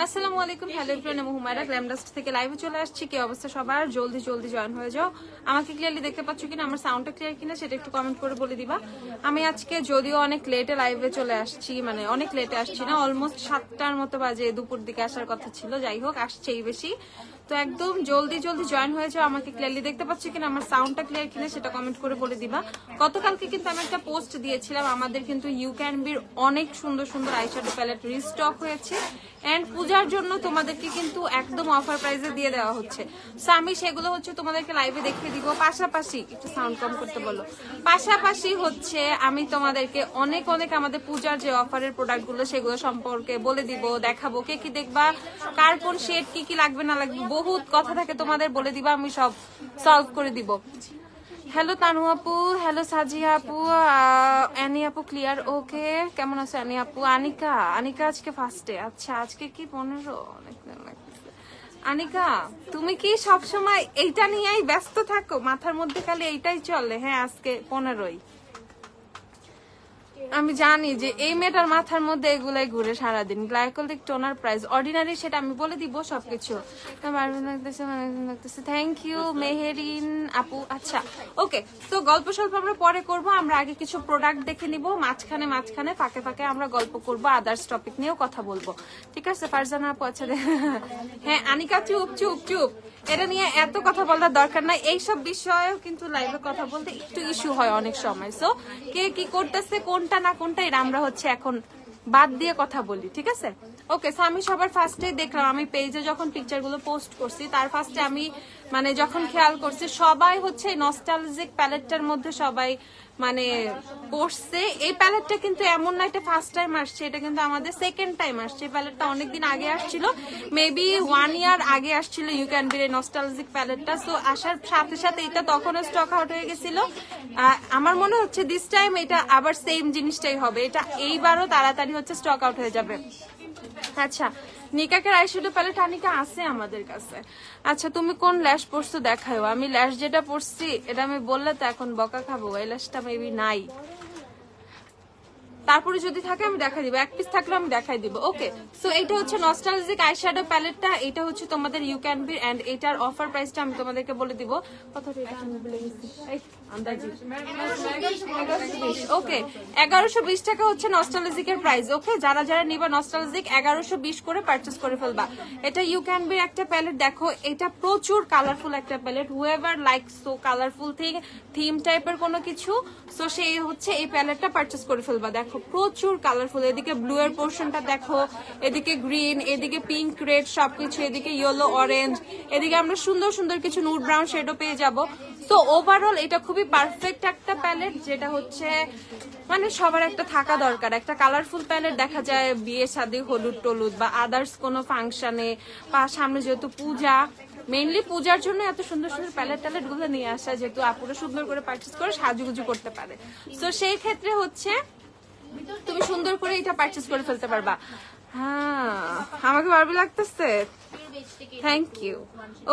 আসসালামু আলাইকুম, hello everyone, আমি হুমায়রা গ্ল্যামডাস্ট থেকে লাইভে চলে আসছি। কি অবস্থা সবার? জলদি জলদি জয়েন হয়ে যাও। আমাকে ক্লিয়ারলি দেখতে পাচ্ছ কিনা, আমার সাউন্ডটা ক্লিয়ার কিনা সেটা একটু কমেন্ট করে বলে দিবা। আমি আজকে যদিও অনেক লেটে লাইভে চলে আসছি, মানে অনেক লেটে আসছি না, অলমোস্ট 7টার মতো বাজে, দুপুর দিকে আসার কথা ছিল, যাই হোক আসছেই বেশি। তো একদম জলদি জলদি জয়েন হয়ে যাও। আমাকে ক্লিয়ারলি দেখতে পাচ্ছ কিনা, আমার সাউন্ডটা ক্লিয়ার কিনা সেটা কমেন্ট করে বলে দিবা। গতকালকে কিন্তু আমি একটা পোস্ট দিয়েছিলাম, আমাদের কিন্তু ইউ ক্যান বির অনেক সুন্দর সুন্দর আইশ্যাডো প্যালেট রিস্টক হয়েছে এন্ড পূজার জন্য তোমাদেরকে কিন্তু একদম অফার প্রাইসে দিয়ে দেওয়া হচ্ছে। সো আমি সেগুলো হচ্ছে তোমাদেরকে লাইভে দেখিয়ে দিব। পাশাপাশি একটু সাউন্ড কম করতে বলো। পাশাপাশি হচ্ছে আমি তোমাদেরকে অনেক অনেক আমাদের পূজার যে অফারের প্রোডাক্টগুলো সেগুলো সম্পর্কে বলে দিব, দেখাবো। কে কি দেখবা, কার কোন শেড কি কি লাগবে না লাগবে, বহুত কথা থাকে তোমাদের, বলে দিবা, আমি সব সলভ করে দিব। হ্যালো তানু আপু, হ্যালো সাজিয়া আপু, অ্যানি আপু ক্লিয়ার, ওকে। কেমন আছে অ্যানি আপু? আনিকা, আনিকা আজকে ফার্স্টে, আচ্ছা আজকে কি 15? আনিকা তুমি কি সবসময় এইটা নিয়েই ব্যস্ত থাকো? মাথার মধ্যে খালি এইটাই চলে? হ্যাঁ আজকে 15ই। আমি জানি যে এই মেয়েটার মাথার মধ্যে এগুলাই ঘুরে সারাদিন। গ্লাইকোলিক টোনার প্রাইস অর্ডিনারি, সেটা আমি বলে দিব সবকিছু। থ্যাংক ইউ মেহেরিন আপু। আচ্ছা ওকে, তো গল্প স্বল্প আমরা পরে করব, আমরা আগে কিছু প্রোডাক্ট দেখে নিব, মাঝখানে মাঝখানে ফাঁকে ফাঁকে আমরা গল্প করব, আদার্স টপিক নিয়েও কথা বলবো, ঠিক আছে ফারজানা আপু? আচ্ছা হ্যাঁ আনিকা চুপ চুপ চুপ, এটা নিয়ে এত কথা বলার দরকার নাই। এইসব বিষয়েও কিন্তু লাইভে কথা বলতে একটু ইস্যু হয় অনেক সময়। সো কে কি করতেছে, কোনটা না কোনটা, এটা আমরা হচ্ছে এখন বাদ দিয়ে কথা বলি, ঠিক আছে? ওকে, সো আমি সবার ফার্স্টে দেখলাম, আমি পেজে যখন পিকচার গুলো পোস্ট করছি তার ফার্স্টে আমি মানে যখন খেয়াল করছি সবাই হচ্ছে নস্টালজিক প্যালেটটার মধ্যে সবাই মানে পড়ছে। এই প্যালেটটা কিন্তু এমন না এটা ফার্স্ট টাইম আসছে, এটা কিন্তু আমাদের সেকেন্ড টাইম আসছে। এই প্যালেটটা অনেকদিন আগে আসছিল, মেবি 1 ইয়ার আগে আসছিল ইউ ক্যান বি নস্টালজিক প্যালেটটা। সো আসার সাথে সাথে এটা তখনও স্টক আউট হয়ে গেছিল। আমার মনে হচ্ছে দিস টাইম এটা আবার সেম জিনিসটাই হবে, এটা এইবারও তাড়াতাড়ি হচ্ছে স্টক আউট হয়ে যাবে। আচ্ছা নিকাকের আইশ্যাডো প্যালেট আনিকা আছে আমাদের কাছে। আচ্ছা তুমি কোন ল্যাশ পরছো দেখাও। আমি ল্যাশ যেটা পরছি এটা আমি বললে তো এখন বকা খাবো, এই ল্যাশটা মেবি নাই, তারপরে যদি থাকে আমি দেখাই দিব, এক পিস থাকলে আমি দেখাই দিব। ওকে, সো এটা হচ্ছে নস্টালজিক আইশ্যাডো প্যালেটটা, এটা হচ্ছে তোমাদের ইউ ক্যান বি এন্ড এটার অফার প্রাইসটা আমি তোমাদেরকে বলে দিব। কতটা এটা আমি বলে গেছি আন্দাজি, ওকে 1120 টাকা হচ্ছে নস্টালজিকের প্রাইস। ওকে, যারা যারা নিবা নস্টালজিক 1120 করে পারচেজ করে ফেলবা। এটা ইউ ক্যান বি একটা প্যালেট, দেখো এটা প্রচুর কালারফুল একটা palette, however like so colourful theme টাইপের কোনো কিছু, সো সেই হচ্ছে এই প্যালেটটা পারচেজ করে ফেলবা। দেখো প্রচুর কালারফুল, এদিকে ব্লু এর পোর্শনটা দেখো, এদিকে গ্রিন, এদিকে পিঙ্ক রেড সবকিছু, এদিকে ইয়েলো অরেঞ্জ, এদিকে আমরা সুন্দর সুন্দর কিছু নুড ব্রাউন শেডও পেয়ে যাব। তো ওভারঅল এটা খুবই পারফেক্ট একটা প্যালেট, যেটা হচ্ছে মানে সবার একটা থাকা দরকার। একটা কালারফুল প্যালেট দেখা যায় বিয়ে শাদী হলুদ টলুদ বা আদার্স কোনো ফাংশনে, বা সামনে যেহেতু পূজা, মেইনলি পূজার জন্য এত সুন্দর সুন্দর প্যালেট ট্যালেট গুলো নিয়ে আসা, যেহেতু আপুরা সুন্দর করে পারচেজ করে সাজুগুজু করতে পারে। তো সেই ক্ষেত্রে হচ্ছে তুমি সুন্দর করে এটা পারচেজ করে ফেলতে পারবা। হ্যাঁ আমাকে বারবি লাগতেছে, থ্যাংক ইউ।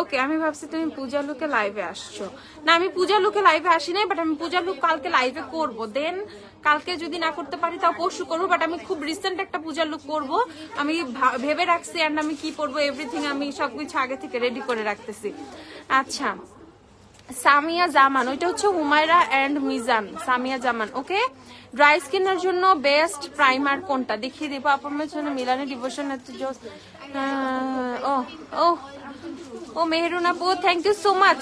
ওকে, আমি ভাবছি তুমি পূজা লুকে লাইভে আসছো। না আমি পূজা লুকে লাইভে আসি নাই, বাট আমি পূজা লুক কালকে লাইভে করব, দেন কালকে যদি না করতে পারি তাও পরশু করবো, বাট আমি খুব রিসেন্ট একটা পূজার লুক করব, আমি ভেবে রাখছি। এন্ড আমি কি পরবো এভরিথিং আমি সবকিছু আগে থেকে রেডি করে রাখতেছি। আচ্ছা সামিয়া জামান, ওইটা হচ্ছে Humaira and Mizan, Samia Zaman. Okay, dry স্কিনের জন্য বেস্ট প্রাইমার কোনটা দেখিয়ে দিব আপনার জন্য? মিলানি ডিভোশন ও ও ও মেহরুন আপু, থ্যাংক ইউ সো মাচ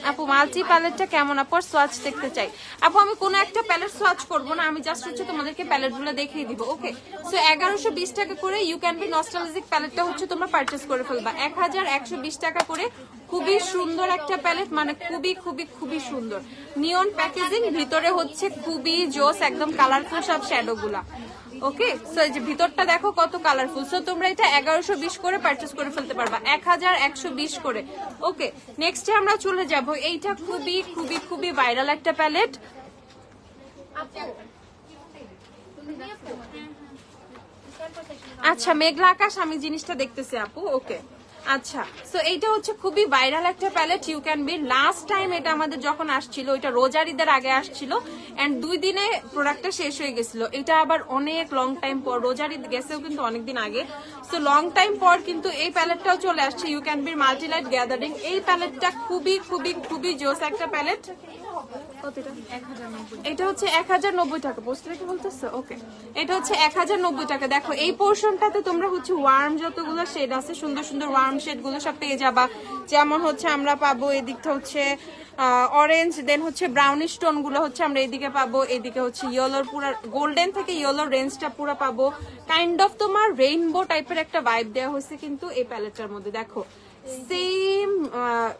আপু। মাল্টি প্যালেটটা কেমন আপু? সোয়াচ দেখতে চাই আপু। আমি কোনো একটা প্যালেট সোয়াচ করবো না, আমি জাস্ট হচ্ছে তোমাদেরকে প্যালেট গুলো দেখিয়ে দিব। ওকে, সো 1120 টাকা করে ইউ ক্যান বি নস্টালজিক প্যালেটটা হচ্ছে তোমরা পারচেজ করে ফেলবা। 1120 টাকা করে, খুবই সুন্দর একটা প্যালেট, মানে খুবই খুবই খুবই সুন্দর নিয়ন প্যাকেজিং, ভিতরে হচ্ছে খুবই জোস একদম কালারফুল সব শ্যাডো গুলা। ওকে, সো এই যে ভিতরটা দেখো কত কালারফুল। সো তোমরা এটা 1120 করে পারচেজ করে ফেলতে পারবা, 1120 করে। ওকে, নেক্সটে আমরা চলে যাব, এইটা খুবই খুবই খুবই ভাইরাল একটা প্যালেট। আচ্ছা মেঘলা আকাশ, আমি জিনিসটা দেখতেছি আপু। ওকে, আচ্ছা, সো এইটা হচ্ছে খুবই ভাইরাল একটা palette, you can be. Last time এটা আমাদের যখন আসছিল, এটা রোজার ঈদের আগে আসছিল, এন্ড 2 দিনে প্রোডাক্টটা শেষ হয়ে গেছিল। এটা আবার অনেক লং টাইম পর, রোজার ঈদ গেছেও কিন্তু অনেকদিন আগে, সো লং টাইম পর কিন্তু এই প্যালেটটাও চলে আসছে, you can be multilight gathering. এই প্যালেটটা খুবই খুবই খুবই জোস একটা প্যালেট। এটা হচ্ছে 1090 টাকা। বুঝতে কি বলতেছো? ওকে, এটা হচ্ছে 1090 টাকা। দেখো এই পোর্শনটাতে তোমরা হচ্ছে ওয়ার্ম যতগুলো শেড আছে, সুন্দর সুন্দর ওয়ার্ম শেড গুলো সব পেয়ে যাবা। যেমন হচ্ছে আমরা পাবো এদিকটা হচ্ছে অরেঞ্জ, দেন হচ্ছে ব্রাউনিশ টোন গুলো হচ্ছে আমরা এদিকে পাবো, এদিকে হচ্ছে ইয়েলোর পুরো গোল্ডেন থেকে ইয়েলোর রেঞ্জটা পুরো পাবো। কাইন্ড অফ তোমার রেইনবো টাইপের একটা ভাইব দেওয়া হয়েছে কিন্তু এই প্যালেটটার মধ্যে। দেখো সেম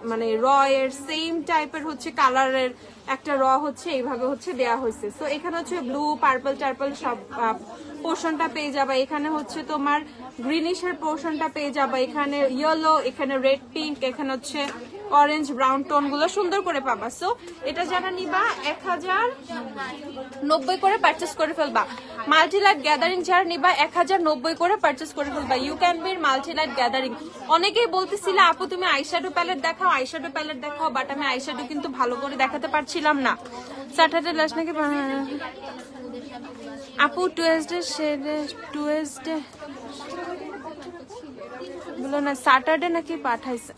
মানে র এর সেম টাইপের হচ্ছে কালারের একটা র হচ্ছে এইভাবে হচ্ছে দেয়া হয়েছে। সো এখানে হচ্ছে ব্লু, পার্পল টার্পল সব পোর্শনটা পেয়ে যাবা। এখানে হচ্ছে তোমার গ্রিনিশের পোর্শনটা পেয়ে যাবা, এখানে ইয়েলো, এখানে রেড পিঙ্ক, এখানে হচ্ছে অরেঞ্জ ব্রাউন টোন গুলো সুন্দর করে পাবা। সো এটা যারা নিবা 1090 করে পারচেস করে ফেলবা। মাল্টিলাইট গ্যাদারিং যারা নিবা 1090 করে পারচেস করে ফেলবা। You can be multilight gathering. অনেকেই বলতেছিলে আপু তুমি আইশ্যাডো প্যালেট দেখাও, আইশ্যাডো প্যালেট দেখাও, বাট আমি আইশ্যাডো কিন্তু ভালো করে দেখাতে পারছিলাম না। স্যাটারডে লাস্ট নাকি আপু টুয়েসডে শেডে, টুয়েসডে বলো না, স্যাটারডে নাকি পাঠাইছে?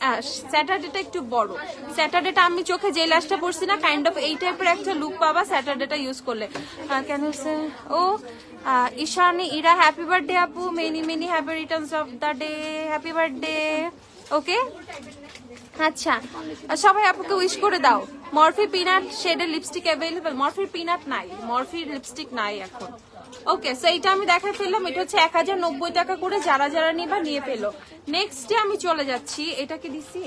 স্যাটারডেটা একটু বড়, স্যাটারডেটা আমি চোখে যে লাস্টটা পড়ছি না, কাইন্ড অফ এই টাইপের একটা লুক পাবা স্যাটারডেটা ইউজ করলে। কেন ও ঈশানী ইরা, হ্যাপি বার্থডে আপু, many many happy returns of the day, happy birthday. Okay, আচ্ছা সবাই আপুকে উইশ করে দাও। মরফি পিনাট শেডের লিপস্টিক অ্যাভেলেবল? মরফির পিনাট নাই, মরফির লিপস্টিক নাই এখন। ওকে, সো এইটা আমি দেখাই ফেললাম। এটা হচ্ছে 1090 টাকা করে, যারা যারা নিবা নিয়ে ফেলো। নেক্সটে আমি চলে যাচ্ছি, এটাকে দিছি,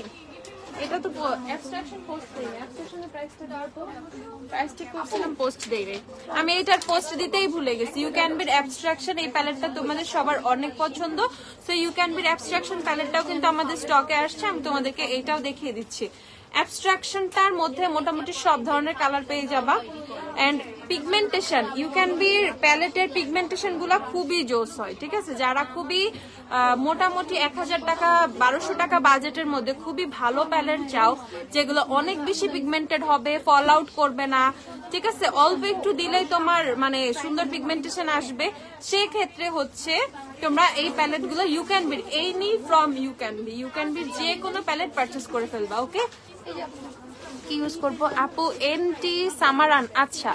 এটা তো অ্যাবস্ট্রাকশন পোস্ট দেই, অ্যাবস্ট্রাকশনের প্রাইসটা দেওয়ার পর প্রাইসটা করছিলাম পোস্ট দেই, আমি এটার পোস্ট দিতেই ভুলে গেছি। ইউ ক্যান বির অ্যাবস্ট্রাকশন, এই প্যালেটটা তোমাদের সবার অনেক পছন্দ। সো ইউ ক্যান বির অ্যাবস্ট্রাকশন প্যালেটটাও কিন্তু আমাদের স্টকে আসছে, আমি তোমাদেরকে এইটাও দেখিয়ে দিচ্ছি। অ্যাবস্ট্রাকশনটার মধ্যে মোটামুটি সব ধরনের কালার পেয়ে যাবা। And pigmentation, you can be প্যালেটের পিগমেন্টেশন গুলা খুবই জোস হয়, ঠিক আছে? যারা খুবই মোটামুটি 1000 টাকা 1200 টাকা বাজেটের মধ্যে খুবই ভালো প্যালেট চাও, যেগুলো অনেক বেশি পিগমেন্টেড হবে, ফল আউট করবে না, ঠিক আছে, অল্প একটু দিলেই তোমার মানে সুন্দর পিগমেন্টেশন আসবে, সেক্ষেত্রে হচ্ছে তোমরা এই প্যালেট গুলো you can be any from you can be যে কোনো প্যালেট পারচেস করে ফেলবা। ওকে, কি ইউজ করবো আপু? এনটি সামারান। আচ্ছা,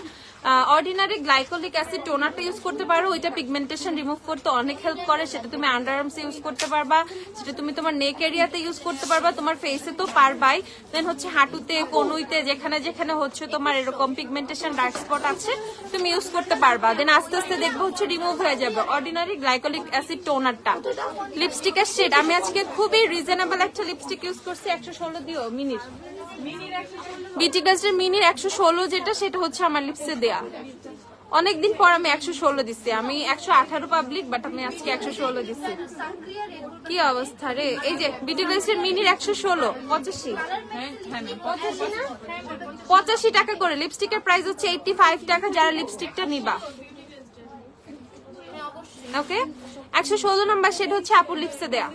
অর্ডিনারি গ্লাইকোলিক অ্যাসিড টোনারটা ইউজ করতে পারো, ওইটা পিগমেন্টেশন রিমুভ করতে অনেক হেল্প করে, সেটা তুমি আন্ডার আর্মসে ইউজ করতে পারবা, সেটা তুমি তোমার নেক এরিয়াতে ইউজ করতে পারবা, তোমার ফেসে তো পারবাই, দেন হচ্ছে হাঁটুতে, কনুইতে, যেখানে যেখানে হচ্ছে তোমার এরকম পিগমেন্টেশন ডার্ক স্পট আছে তুমি ইউজ করতে পারবা, দেন আস্তে আস্তে দেখবো হচ্ছে রিমুভ হয়ে যাবে। অর্ডিনারি গ্লাইকোলিক অ্যাসিড টোনারটা। লিপস্টিকের শেড, আমি আজকে খুবই রিজনেবল একটা লিপস্টিক ইউজ করছি, 116 দিও মিনির, বিউটি গ্লাসের মিনির 116 যেটা, সেটা হচ্ছে আমার লিপসে দেয়া। অনেকদিন পর আমি 116 দিচ্ছি, আমি 118 পাবলিক, বাট আমি আজকে 116 দিচ্ছি। কি অবস্থা রে! এই যে বিউটি গ্লাসের মিনির 116, 85 টাকা করে। লিপস্টিকের প্রাইস হচ্ছে 85 টাকা, যারা লিপস্টিকটা নিবা। ওকে, 116 নাম্বার শেড হচ্ছে আপুর লিপসে দেয়া।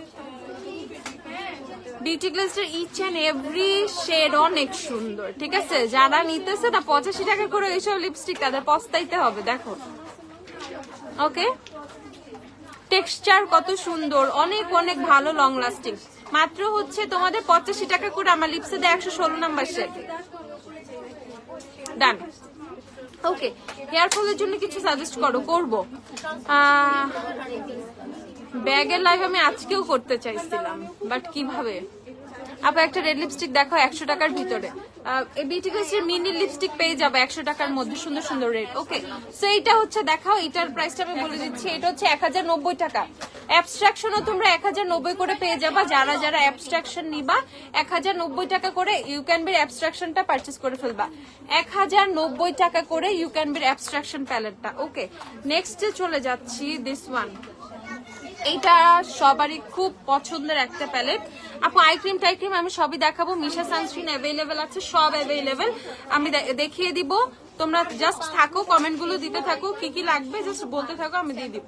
বিউটি গ্লাসের ইচ এন্ড এভরি শেড অনেক সুন্দর, ঠিক আছে? যারা নিতেছে না 85 টাকা করে এইসব লিপস্টিক, তাদের পস্তাইতে হবে। দেখো, ওকে, টেক্সচার কত সুন্দর, অনেক অনেক ভালো, লং লাস্টিং। মাত্র হচ্ছে তোমাদের 85 টাকা করে আমার লিপসে দেয় 116 নাম্বার শেড। ডান। ওকে, হেয়ার ফলের জন্য কিছু সাজেস্ট করো। করবো ব্যাগের লাইভ আমি আজকেও করতে চাইছিলাম, বাট কিভাবে? আপু একটা রেড লিপস্টিক দেখো 100 টাকার ভিতরে। এই বিউটি গ্লাসের মিনি লিপস্টিক পেয়ে যাবে 100 টাকার মধ্যে, সুন্দর সুন্দর রেড। ওকে, সো এইটা হচ্ছে দেখাও, এটার প্রাইসটা আমি বলে দিচ্ছি, এটা হচ্ছে 1090 টাকা। অ্যাবস্ট্রাকশনও তোমরা 1090 করে পেয়ে যাবা, যারা যারা অ্যাবস্ট্রাকশন নিবা 1090 টাকা করে ইউ ক্যান বির অ্যাবস্ট্রাকশনটা পারচেস করে ফেলবা। 1090 টাকা করে ইউ ক্যান বির অ্যাবস্ট্রাকশন প্যালেটটা। ওকে, নেক্সটে চলে যাচ্ছি, দিস ওয়ান। এইটা সবারই খুব পছন্দের একটা প্যালেট। আপু আই ক্রিম টাই ক্রিম আমি সবই দেখাবো, মিশা সানস্ক্রিন অ্যাভেলেবেল আছে, সব অ্যাভেলেবেল আমি দেখিয়ে দিব। তোমরা জাস্ট থাকো, কমেন্ট গুলো দিতে থাকো, কি কি লাগবে জাস্ট বলতে থাকো, আমি দিয়ে দিব।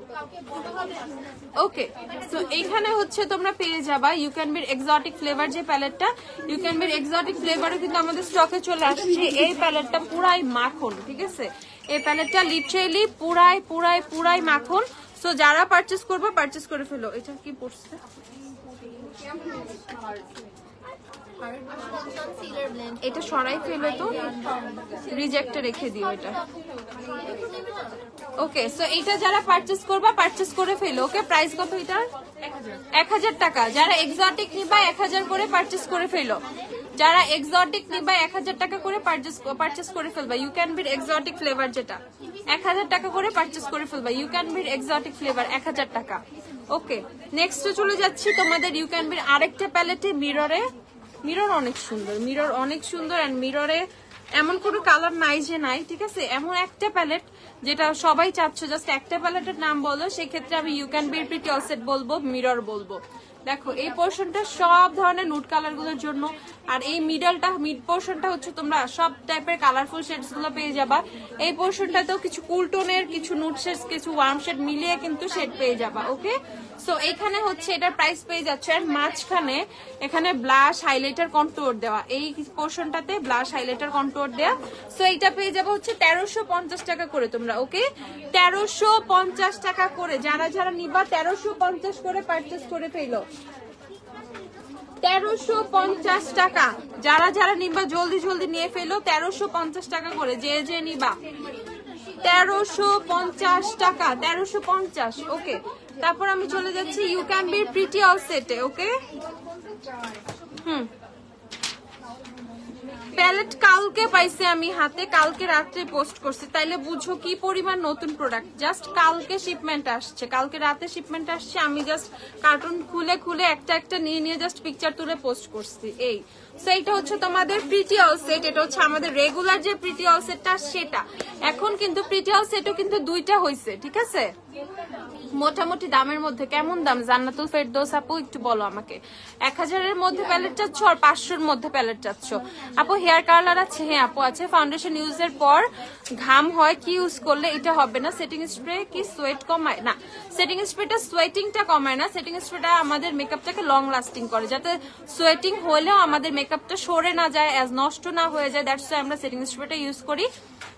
ওকে, সো এইখানে হচ্ছে তোমরা পেয়ে যাবা ইউ ক্যান বির এক্সোটিক ফ্লেভার যে প্যালেটটা, ইউ ক্যান বির এক্সোটিক ফ্লেভারও কিন্তু আমাদের স্টকে চলে আসছে। এই প্যালেটটা পুরাই মাখন, ঠিক আছে, এই প্যালেটটা লিটারেলি পুরাই মাখন। সো যারা পারচেস করবে পারচেস করে ফেলো। এটা কি পড়ছে? এটা সরাই ফেলো তো, রিজেক্টে রেখে দিও এটা। ওকে, সো এটা যারা পারচেস করবা পারচেস করে ফেলো। ওকে, প্রাইস কত এটার? 1000 টাকা। যারা এক্সোটিক নিবা 1000 করে পারচেস করে ফেলো। যারা এক্সোটিক নিবা 1000 টাকা করে পারচেস করে ফেলবা। ইউ ক্যান বির এক্সোটিক ফ্লেভার যেটা 1000 টাকা করে পারচেস করে ফেলবা। ইউ ক্যান বির এক্সোটিক ফ্লেভার 1000 টাকা। ওকে, নেক্সট চলে যাচ্ছি তোমাদের ইউ ক্যান বির আরেকটা প্যালেটে। মিরর অনেক সুন্দর এন্ড মিররে এমন কোনো কালার নাই যে নাই, ঠিক আছে, এমন একটা প্যালেট যেটা সবাই চাচ্ছ, জাস্ট একটা প্যালেটের নাম বলো, সেই ক্ষেত্রে আমি ইউ ক্যান বির প্রিটি অল সেট বলবো, মিরর বলবো। দেখো এই পোর্শনটা সব ধরনের নুট কালার গুলোর জন্য, আর এই মিড পোর্শনটা হচ্ছে তোমরা সব টাইপের কালারফুল শেডস গুলো পেয়ে যাবা। এই পোর্শনটাতেও কিছু কুল টোনের, কিছু নুট শেডস, কিছু ওয়ার্ম শেড মিলিয়ে কিন্তু শেড পেয়ে যাবা। ওকে, সো এখানে হচ্ছে এটার প্রাইস পেয়ে যাচ্ছে, আর মাঝখানে এখানে ব্লাশ হাইলাইটার কন্ট্যুর দেওয়া, এই পোর্শনটাতে ব্লাশ হাইলাইটার কন্ট্যুর দেওয়া। সো এইটা পেয়ে যাবো হচ্ছে 1350 টাকা করে তোমরা। ওকে, 1350 টাকা করে। যারা যারা নিবা 1350 করে পারচেস করে ফেলো। 1350 টাকা। যারা যারা নিবা জলদি নিয়ে ফেলো, 1350 টাকা করে যে নিবা। 1350 টাকা, 1350। ওকে, তারপর আমি চলে যাচ্ছি you can be pretty all সেটে। ওকে, প্যালেট কালকে পাইছি আমি হাতে, কালকে রাত্রে পোস্ট করছি, তাইলে বুঝো কি পরিমাণ নতুন প্রোডাক্ট। জাস্ট কালকে শিপমেন্ট আসছে, কালকে রাতে শিপমেন্ট আসছে, আমি জাস্ট কার্টুন খুলে একটা নিয়ে জাস্ট পিকচার তুলে পোস্ট করছি। এই সো এটা হচ্ছে তোমাদের প্রিটি অল সেট। এটা হচ্ছে আমাদের রেগুলার যে প্রিটি অল সেটটা সেটা। এখন কিন্তু প্রিটি অল সেটও কিন্তু দুইটা হয়েছে, ঠিক আছে, মোটামুটি দামের মধ্যে। কেমন দাম জান্নাতুল ফেরদৌস আপু একটু বলো আমাকে। 1000-এর মধ্যে প্যালেট চাচ্ছ আর 500-এর মধ্যে প্যালেট চাচ্ছ? আপু হেয়ার কালার আছে? হ্যাঁ আপু আছে। ফাউন্ডেশন ইউজের পর ঘাম হয়, কি ইউজ করলে এটা হবে না? সেটিং স্প্রে কি সোয়েট কমায়? না, সেটিং স্প্রেটা সোয়েটিংটা কমায় না, সেটিং স্প্রেটা আমাদের মেকআপটাকে লং লাস্টিং করে, যাতে সোয়েটিং হলেও আমাদের মেকআপটা সরে না যায়, নষ্ট না হয়ে যায়। দ্যাটস ওয়াই আমরা সেটিং স্প্রেটা ইউজ করি।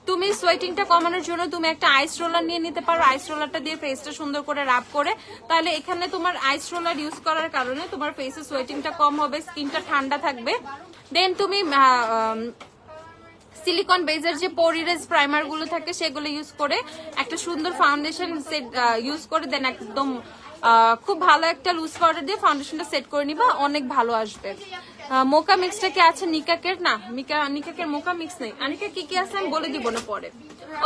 তুমি সোয়েটিংটা কমানোর জন্য তুমি একটা আইস রোলার নিয়ে নিতে পারো, আইস রোলারটা দিয়ে ফেসটা সুন্দর করে রাব করে, তাহলে এখানে তোমার আইস রোলার ইউজ করার কারণে তোমার ফেসে সোয়েটিংটা কম হবে, স্কিনটা ঠান্ডা থাকবে। দেন তুমি সিলিকন বেজের যে পোর ইরেজ প্রাইমার গুলো থাকে সেগুলো ইউজ করে একটা সুন্দর ফাউন্ডেশন সেট ইউজ করে দেন একদম খুব ভালো একটা লুজ পাউডার দিয়ে ফাউন্ডেশনটা সেট করে নিবা, অনেক ভালো আসবে। মোকা মিক্সটা কি আছে নিকাকের? না, নিকাকের মোকা মিক্স নেই। আনিকা কি কি আছে আমি বলে দিব না পরে।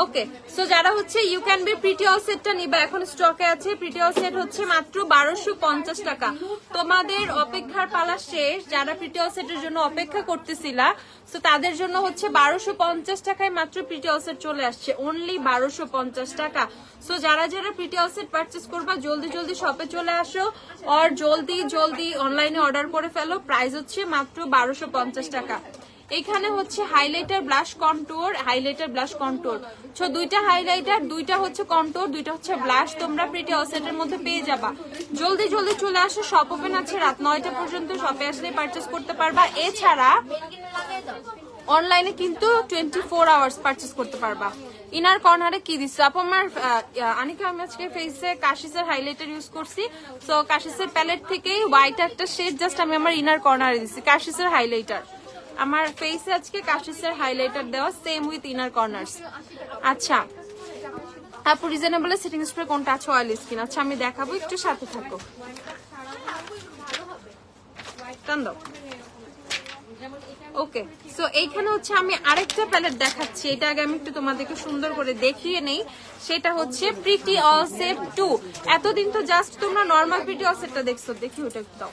ওকে, সো যারা হচ্ছে you can be pretty all সেটটা নিবা, এখন স্টকে আছে। প্রিটি অল সেট হচ্ছে মাত্র 1250 টাকা। তোমাদের অপেক্ষার পালা শেষ। যারা প্রিটি অল সেটের জন্য অপেক্ষা করতেছিলা, সো তাদের জন্য হচ্ছে 1250 টাকায় মাত্র প্রিটি অল সেট চলে আসছে, অনলি 1250 টাকা। সো যারা যারা প্রিটি অল সেট পারচেস করবা জলদি শপে চলে আসো, আর জলদি অনলাইনে অর্ডার করে ফেলো। প্রাইস হচ্ছে মাত্র 1250 টাকা। এখানে হচ্ছে হাইলাইটার ব্লাশ কন্ট্যুর, সো দুইটা হাইলাইটার, দুইটা হচ্ছে কন্ট্যুর, দুইটা হচ্ছে ব্লাশ তোমরা প্রিটি অল সেটের মধ্যে পেয়ে যাবা। জলদি চলে আসো, শপ ওপেন আছে রাত 9টা পর্যন্ত, শপে আসলে পারচেস করতে পারবা। এছাড়া অনলাইনে কিন্তু 24 আওয়ার্স পারচেস করতে পারবা। ইনার কর্নারে কি দিচ্ছে আপু? আমার আনিকা আমি আজকে ফেসে কাশিসের হাইলাইটার ইউজ করছি, সো কাশিসের প্যালেট থেকেই হোয়াইট একটা শেড জাস্ট আমি আমার ইনার কর্নারে দিচ্ছি। কাশিসের হাইলাইটার আমার ফেসে আজকে কাশিসের হাইলাইটার দেওয়া, সেম উইথ ইনার কর্নার্স। আচ্ছা আপু রিজনেবল সেটিং স্প্রে কোনটা আছে অয়েলি স্কিন? আচ্ছা আমি দেখাবো, একটু সাথে থাকো। ওকে, সো এইখানে হচ্ছে আমি আরেকটা প্যালেট দেখাচ্ছি, এটা আগে আমি একটু তোমাদেরকে সুন্দর করে দেখিয়ে নেই। সেটা হচ্ছে প্রিটি অল সেট 2। এতদিন তো জাস্ট তোমরা নর্মাল প্রিটি অল সেটটা দেখছো, দেখি ওটা একটু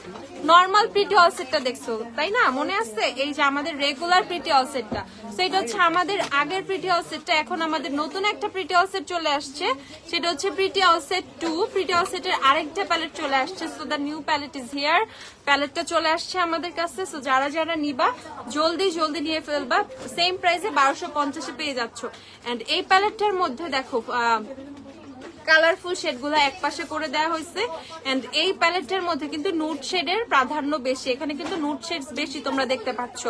নর্মাল প্রিটি অল সেটটা দেখছো তাই না, মনে আছে? এই যে আমাদের রেগুলার প্রিটি অল সেটটা, সেটা হচ্ছে আমাদের আগের প্রিটি অল সেটটা। এখন আমাদের নতুন একটা প্রিটি অল সেট চলে আসছে, সেটা হচ্ছে pretty all set 2। Pretty all সেটের আরেকটা প্যালেট চলে আসছে, so the new palette is here. প্যালেটটা চলে আসছে আমাদের কাছে। সো যারা যারা নিবা জলদি জলদি নিয়ে ফেলবা, সেম প্রাইসে 1250 পেয়ে যাচ্ছ। এন্ড এই প্যালেটটার মধ্যে দেখো কালারফুল শেড গুলো এক পাশে করে দেওয়া হয়েছে। এন্ড এই প্যালেটের মধ্যে কিন্তু নুট শেডের প্রাধান্য বেশি, এখানে কিন্তু নুট শেডস বেশি তোমরা দেখতে পাচ্ছ।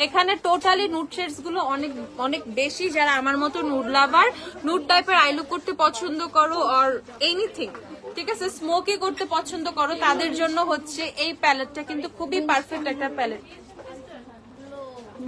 এখানে টোটালি নুট শেডস গুলো অনেক অনেক বেশি। যারা আমার মতো নুড লাভার, নুড টাইপের আই লুক করতে পছন্দ করো অর এনিথিং, ঠিক আছে, স্মোকি করতে পছন্দ করো, তাদের জন্য হচ্ছে এই প্যালেটটা কিন্তু খুবই পারফেক্ট একটা প্যালেট।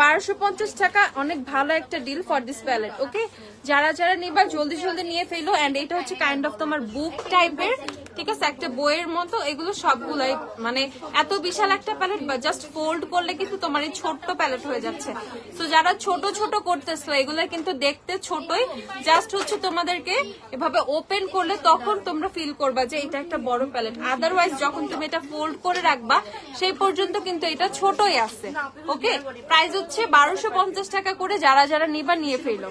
1250 টাকা অনেক ভালো একটা ডিল ফর দিস প্যালেট। ওকে, যারা যারা নিবা জলদি জলদি নিয়ে ফেলো। এন্ড এটা হচ্ছে কাইন্ড অফ তোমার বুক টাইপের, ঠিক আছে, একটা বইয়ের মতো। এগুলো সবগুলাই মানে এত বিশাল একটা প্যালেট, বা জাস্ট ফোল্ড করলে কিন্তু তোমার এই ছোট্ট প্যালেট হয়ে যাচ্ছে। তো যারা ছোট ছোট করতেছো, এগুলো কিন্তু দেখতে ছোটই, জাস্ট হচ্ছে তোমাদেরকে এভাবে ওপেন করলে তখন তোমরা ফিল করবা যে এটা একটা বড় প্যালেট। আদারওয়াইজ যখন তুমি এটা ফোল্ড করে রাখবা সেই পর্যন্ত কিন্তু এটা ছোটই আছে। ওকে, প্রাইস হচ্ছে 1250 টাকা করে। যারা যারা নিবা নিয়ে ফেলো।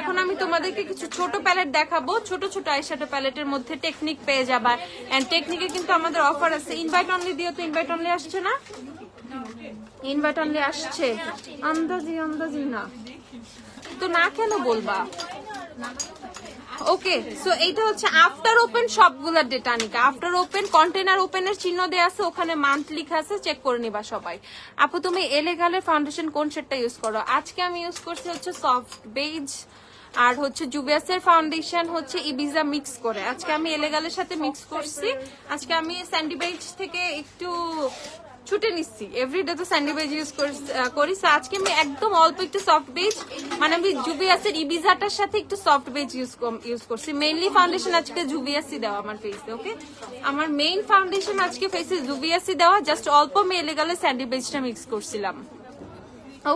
এখন আমি তোমাদেরকে কিছু ছোট প্যালেট দেখাবো, ছোট ছোট আইশ্যাডো প্যালেটের মধ্যে টেকনিক পেয়ে যাবা। এন্ড টেকনিকে কিন্তু আমাদের অফার আছে। ইনভাইট অনলি দিও তো, ইনভাইট অনলি আসছে না, ইনভাইট অনলি আসছে, আন্দাজি আন্দাজি না তো না কেন বলবা। ওকে, সো এইটা হচ্ছে আফটার ওপেন সবগুলোর ডেটা নিকা। আফটার ওপেন কন্টেনার ওপেনের চিহ্ন দেয়া আছে, ওখানে মান্থ লিখা আছে, চেক করে নিবা সবাই। আপু তুমি এলেগালের ফাউন্ডেশন কোন শেডটা ইউজ করো? আজকে আমি ইউজ করছি হচ্ছে সফট বেজ, আর হচ্ছে জুবিয়াসের ফাউন্ডেশন হচ্ছে ইবিজা মিক্স করে। আজকে আমি এলেগালের সাথে মিক্স করছি। আজকে আমি স্যান্ডি বেজ থেকে একটু ছুটে নিচ্ছি, এভরিডে তো স্যান্ডি বেজ ইউজ করি। আজকে আমি একদম অল্প একটু সফট বেজ, মানে আমি জুবিয়াসের ইবিজাটার সাথে একটু সফট বেজ ইউজ করছি। মেইনলি ফাউন্ডেশন আজকে জুবিয়াসি দেওয়া আমার ফেসে। ওকে, আমার মেইন ফাউন্ডেশন আজকে ফেসে জুবিয়াসি দেওয়া, জাস্ট অল্প আমি এলেগালের স্যান্ডি বেজটা মিক্স করছিলাম।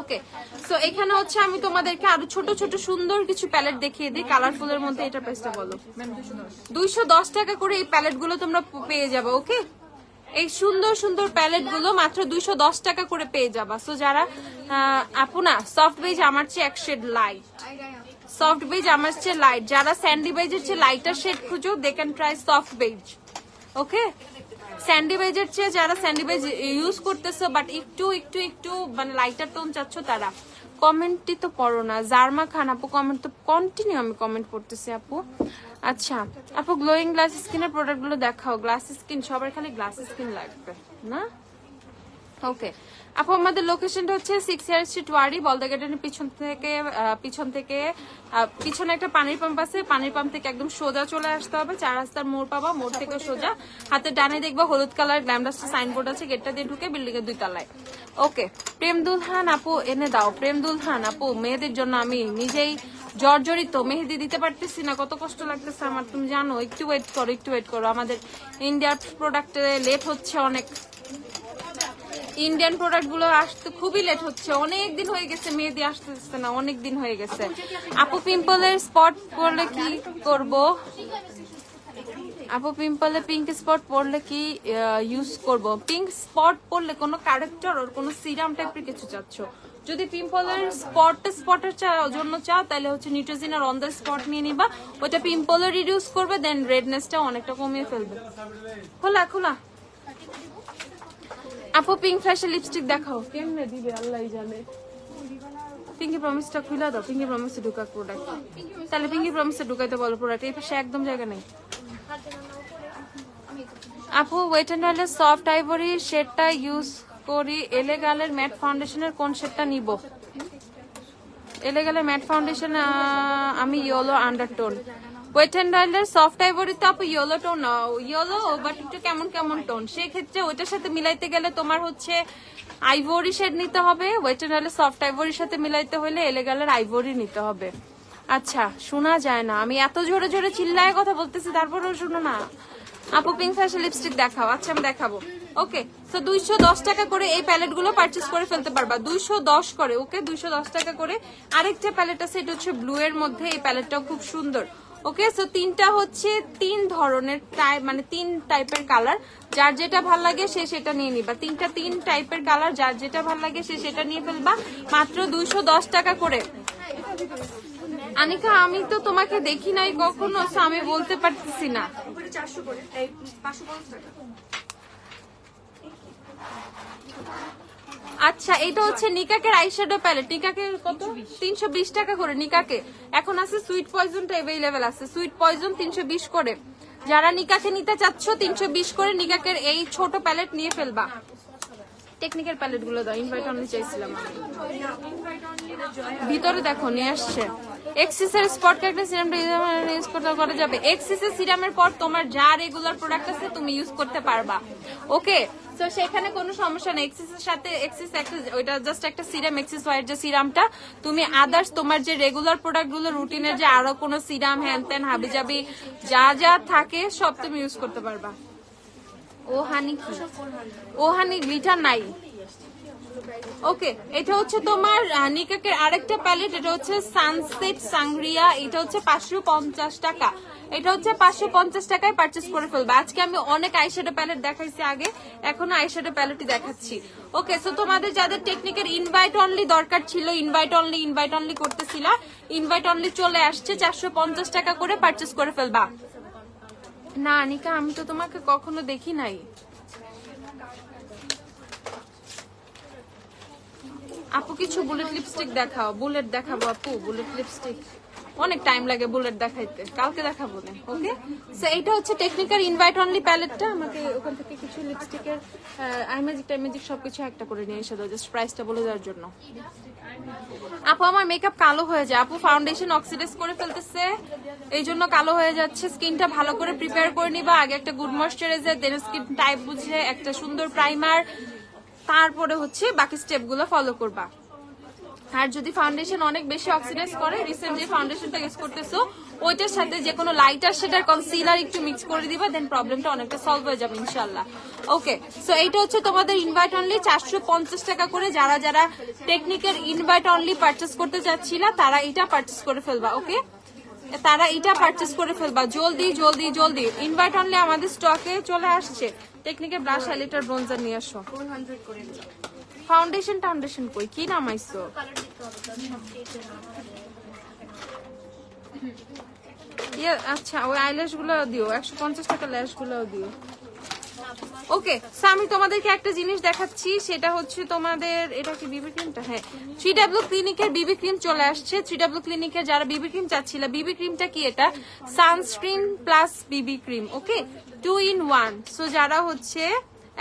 ওকে, সো এখানে হচ্ছে আমি তোমাদেরকে আরো ছোট ছোট সুন্দর কিছু প্যালেট দেখিয়ে দিই কালারফুলের মধ্যে। এটা প্রাইসটা বলো। 210 টাকা করে এই প্যালেট গুলো তোমরা পেয়ে যাবে। ওকে, এই সুন্দর সুন্দর প্যালেট গুলো মাত্র 210 টাকা করে পেয়ে যাবা। সো যারা আপু না সফট বেজ আমার চেয়ে এক শেড লাইট, সফট বেজ আমার চেয়ে লাইট, যারা স্যান্ডি বেজের চেয়ে লাইটার শেড খুঁজো they can try soft beige. Okay, sandy বেজের চেয়ে যারা স্যান্ডি বেজ ইউজ করতেছো বাট একটু একটু একটু মানে লাইটার টোন চাচ্ছ, তারা কমেন্টই তো পড়ো না। জার্মা খান আপু কমেন্ট তো কন্টিনিউ আমি কমেন্ট করতেছি আপু। আচ্ছা আপু, গ্লোয়িং গ্লাস স্কিনের প্রোডাক্ট গুলো দেখাও। গ্লাস স্কিন, সবার খালি গ্লাস স্কিন লাগবে না। ওকে আপু, আমাদের লোকেশনটা হচ্ছে 6 ইয়ার স্ট্রিট ওয়ারি, বলদা গেটের পিছনে একটা পানির পাম্প আছে। পানির পাম্প থেকে একদম সোজা চলে আসতে হবে, 4 রাস্তার মোড় পাবা, মোড় থেকে সোজা হাতে ডানে দেখবা হলুদ কালার গ্ল্যামডাস্টার সাইনবোর্ড আছে, গেটটা দিয়ে ঢুকে বিল্ডিং এর 2 তলায়। ওকে, প্রেম দুলহান আপু এনে দাও। প্রেম দুলহান আপু, মেয়েদের জন্য আমি নিজেই জর্জরিত, মেহেদি দিতে পারতেছি না, কত কষ্ট লাগতেছে আমার, তুমি জানো। একটু ওয়েট করো, একটু ওয়েট করো, আমাদের ইন্ডিয়ার প্রোডাক্টে লেট হচ্ছে অনেক। ইন্ডিয়ান প্রোডাক্ট গুলো আসতে খুবই লেট হচ্ছে, অনেক দিন হয়ে গেছে মেহেদি আসতেছে না, অনেক দিন হয়ে গেছে। আপু পিম্পলের স্পট পড়লে কি করব? আপু পিম্পলে পিঙ্ক স্পট পড়লে কি ইউজ করব? পিঙ্ক স্পট পড়লে কোনো কারেক্টর ওর কোনো সিরাম টাইপের কিছু চাচ্ছ? যদি পিম্পলের স্পটের জন্য চাও তাহলে হচ্ছে নিউট্রিজিনার অন দ্য স্পট নিয়ে নিবা, ওটা পিম্পলও রিডিউস করবে, দেন রেডনেসটা অনেকটা কমিয়ে ফেলবে। খোলা খোলা আপু পিঙ্ক ফ্ল্যাশের লিপস্টিক দেখাও। কেমনে দিবে আল্লাহই জানে। পিঙ্কি প্রমিসটা খুলে দাও, পিঙ্কি প্রমিসে ঢুকা প্রোডাক্ট, তাহলে পিঙ্কি প্রমিসে ঢুকাইতে বলো প্রোডাক্ট, এই পাশে একদম জায়গা নেই। আপু ওয়েট এন্ড ওয়াইল্ডের সফট আইভরি শেডটা ইউজ করি, এলেগালের ম্যাট ফাউন্ডেশনের কোন শেডটা নিব? এলেগালের ম্যাট ফাউন্ডেশন আমি ইয়েলো আন্ডারটোন। ওয়েট এন্ড ওয়াইল্ডের সফট আইভরি তো আপু ইয়েলো টোন, ইয়েলো বাট একটু কেমন কেমন টোন, সেক্ষেত্রে ওইটার সাথে মিলাইতে গেলে তোমার হচ্ছে আইভরি শেড নিতে হবে। ওয়েট এন্ড ওয়াইল্ডের সফট আইভরির সাথে মিলাইতে হলে এলেগালের আইভরি নিতে হবে। আচ্ছা শোনা যায় না, আমি এত জোরে জোরে চিল্লায় কথা বলতেছি তারপরেও শুনো না। আপু পিঙ্ক ফ্ল্যাশের লিপস্টিক দেখাও। আচ্ছা আমি দেখাবো। ওকে, তো 210 টাকা করে এই প্যালেট গুলো পারচেস করে ফেলতে পারবা, 210 করে। ওকে, 210 টাকা করে। আরেকটা প্যালেট আছে, এটা হচ্ছে ব্লু এর মধ্যে, এই প্যালেটটাও খুব সুন্দর। ওকে, সো তিনটা হচ্ছে 3 ধরনের মানে 3 টাইপের কালার, যার যেটা ভাল লাগে সে সেটা নিয়ে নিবা। 3 টাইপের কালার, যার যেটা ভাল লাগে সে সেটা নিয়ে ফেলবা, মাত্র 210 টাকা করে। আনিকা আমি তো তোমাকে দেখি নাই কখনো, আমি বলতে পারতেছি না। আচ্ছা এটা হচ্ছে নিকাকের আইশ্যাডো প্যালেট। নিকাকে কত? 320 টাকা করে নিকাকে। এখন আছে সুইট পয়জনটা अवेलेबल আছে, সুইট পয়জন 320 করে। যারা নিকাকে নিতে চাচ্ছ 320 করে নিকাকের এই ছোট প্যালেট নিয়ে ফেলবা। টেকনিক্যাল প্যালেট গুলো দাও, ইনভাইট অনলি চাইছিলাম আমি। ভিতরে দেখো নিয়ে আসছে। এক্সিস এর স্পট ক্যারেক্টার সিরামটা ইউজ করা যাবে। এক্সিস এর সিরামের পর তোমার যা রেগুলার প্রোডাক্ট আছে তুমি ইউজ করতে পারবা। ওকে, তো সেখানে কোনো সমস্যা নেই। এক্সিস এর সাথে এক্সিস একটা ওইটা জাস্ট একটা সিরাম, এক্সিস হোয়াইট যে সিরামটা, তুমি আদার্স তোমার যে রেগুলার প্রোডাক্ট গুলো রুটিনের যে আরো কোনো সিরাম হ্যান ত্যান হাবিজাবি যা যা থাকে সব তুমি ইউজ করতে পারবা। ও হানি কি? ও হানি গ্লিটার নাই। ওকে, এটা হচ্ছে তোমার নিকাকের আরেকটা প্যালেট, এটা হচ্ছে সানসেট সাংগ্রিয়া, এটা হচ্ছে 550 টাকা। এটা হচ্ছে 550 টাকায় পারচেস করে ফেলবে। আজকে আমি অনেক আইশ্যাডো প্যালেট দেখাইছি আগে, এখনো আইশ্যাডো প্যালেটই দেখাচ্ছি। ওকে, সো তোমাদের যাদের টেকনিকের ইনভাইট অনলি দরকার ছিল, ইনভাইট অনলি করতেছিল, ইনভাইট অনলি চলে আসছে, 450 টাকা করে পারচেস করে ফেলবা। না নিকা আমি তো তোমাকে কখনো দেখি নাই। আপু কিছু বুলেট লিপস্টিক দেখাও। বুলেট দেখাবো আপু, বুলেট লিপস্টিক অনেক টাইম লাগে বুলেট দেখাইতে, কালকে দেখাবো না। ওকে, সো এইটা হচ্ছে টেকনিক্যাল ইনভাইট অনলি প্যালেটটা। আমাকে ওখান থেকে কিছু লিপস্টিকের আইম্যাজিক সবকিছু একটা করে নিয়ে এসে দাও, জাস্ট প্রাইসটা বলে দেওয়ার জন্য। আপু আমার মেকআপ কালো হয়ে যায়, আপু ফাউন্ডেশন অক্সিডাইজ করে ফেলতেছে এই জন্য কালো হয়ে যাচ্ছে। স্কিনটা ভালো করে প্রিপেয়ার করে নিবা, আগে একটা গুড ময়েশ্চারাইজার, দেন স্কিন টাইপ বুঝে একটা সুন্দর প্রাইমার, তারপরে হচ্ছে বাকি স্টেপ গুলো ফলো করবা। আর যদি ফাউন্ডেশন অনেক বেশি অক্সিডাইজ করে, রিসেন্ট যে ফাউন্ডেশনটা ইউজ করতেছো ওইটার সাথে যে কোনো লাইটার শেডার কনসিলার একটু মিক্স করে দিবা, দেন প্রবলেমটা অনেকটা সলভ হয়ে যাবে ইনশাআল্লাহ। ওকে, সো এইটা হচ্ছে তোমাদের ইনভাইট অনলি 450 টাকা করে। যারা যারা টেকনিকের ইনভাইট অনলি পারচেস করতে চাচ্ছিলা তারা এটা পারচেস করে ফেলবা। ওকে, তারা এটা পারচেস করে ফেলবা, জলদি জলদি জলদি। ইনভাইট অনলি আমাদের স্টকে চলে আসছে। টেকনিকের ব্রাশ হাইলাইটার ব্রোঞ্জার নিয়ে আসো। ফাউন্ডেশন কই কি নামাইছো? আচ্ছা ওই আইল্যাশ গুলো দিও, 150 টাকা ল্যাশ গুলো দিও। ওকে, আমি তোমাদেরকে একটা জিনিস দেখাচ্ছি, সেটা হচ্ছে তোমাদের এটা কি বিবি ক্রিমটা? হ্যাঁ, 3W ক্লিনিকের বিবি ক্রিম চলে আসছে। 3W ক্লিনিকের যারা বিবি ক্রিম চাচ্ছিল, বিবি ক্রিমটা কি? এটা sunscreen plus Bibi cream. Okay, 2 in 1। So যারা হচ্ছে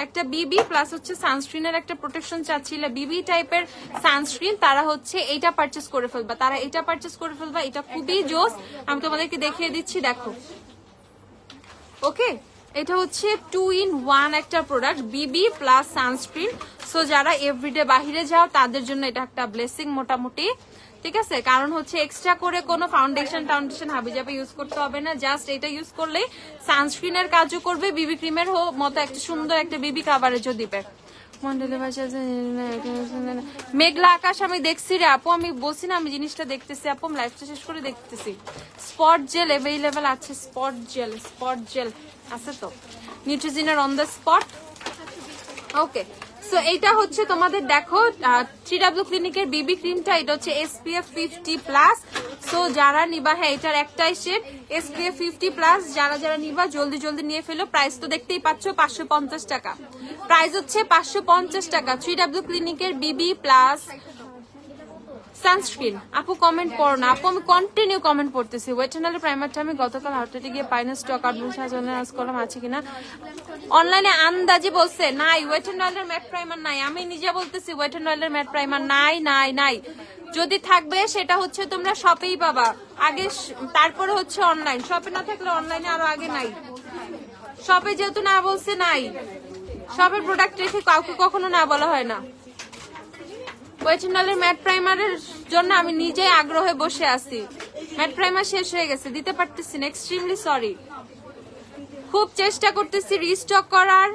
একটা বিবি প্লাস হচ্ছে সানস্ক্রিনের একটা প্রোটেকশন চাচ্ছিল, বিবি টাইপের সানস্ক্রিন, তারা হচ্ছে এইটা পারচেস করে ফেলবা, এটা খুবই জোস। আমি তোমাদেরকে দেখিয়ে দিচ্ছি, দেখো। ওকে, এটা হচ্ছে 2 in 1 একটা প্রোডাক্ট, বিবি প্লাস সানস্ক্রিন। সো যারা এভরিডে বাহিরে যাও তাদের জন্য এটা একটা ব্লেসিং মোটামুটি, ঠিক আছে? কারণ হচ্ছে এক্সট্রা করে কোনো ফাউন্ডেশন হাবিজাবি ইউজ করতে হবে না, জাস্ট এটা ইউজ করলে সানস্ক্রিনের কাজও করবে, বিবি ক্রিমের মতো একটা সুন্দর একটা বিবি কাভারেজও দিবে। মেঘলা আকাশ আমি দেখছি রে আপু, আমি বলছি না আমি জিনিসটা দেখতেছি আপু, আমি লাইফটা শেষ করে দেখতেছি। স্পট জেল অ্যাভেলেবেল আছে, স্পট জেল আছে তো, নিউট্রিজিনের on the spot. Okay, so এইটা হচ্ছে তোমাদের দেখো 3W ক্লিনিকের বিবি ক্রিমটা, এটা হচ্ছে SPF 50+। সো যারা নিবা, হ্যাঁ এটার একটাই শেড SPF 50+, যারা যারা নিবা জলদি জলদি নিয়ে ফেলো। প্রাইস তো দেখতেই পাচ্ছ 550 টাকা, প্রাইস হচ্ছে 550 টাকা 3W ক্লিনিকের বিবি প্লাস সানস্ক্রিন। আপু কমেন্ট পড়ো না আপু, আমি কন্টিনিউ কমেন্ট পড়তেছি। ওয়েটেনালের প্রাইমারটা আমি গতকাল হাটে গিয়ে পাইনা স্টক আজ করলাম আছে কিনা, অনলাইনে আন্দাজি বলছে নাই, ওয়েটেনালের ম্যাট প্রাইমার নাই। আমি নিজে বলতেছি ওয়েটেনালের ম্যাট প্রাইমার নাই। যদি থাকবে সেটা হচ্ছে তোমরা শপেই পাবা আগে, তারপরে হচ্ছে অনলাইন। শপে না থাকলে অনলাইনে আরো আগে নাই। শপে যেহেতু না বলছে নাই, শপের প্রোডাক্ট রেখে কাউকে কখনো না বলা হয় না। ওয়েটেনালের ম্যাট প্রাইমারের জন্য আমি নিজেই আগ্রহে বসে আছি, ম্যাট প্রাইমার শেষ হয়ে গেছে, দিতে পারতেছি না, এক্সট্রিমলি সরি। খুব চেষ্টা করতেছি রিস্টক করার,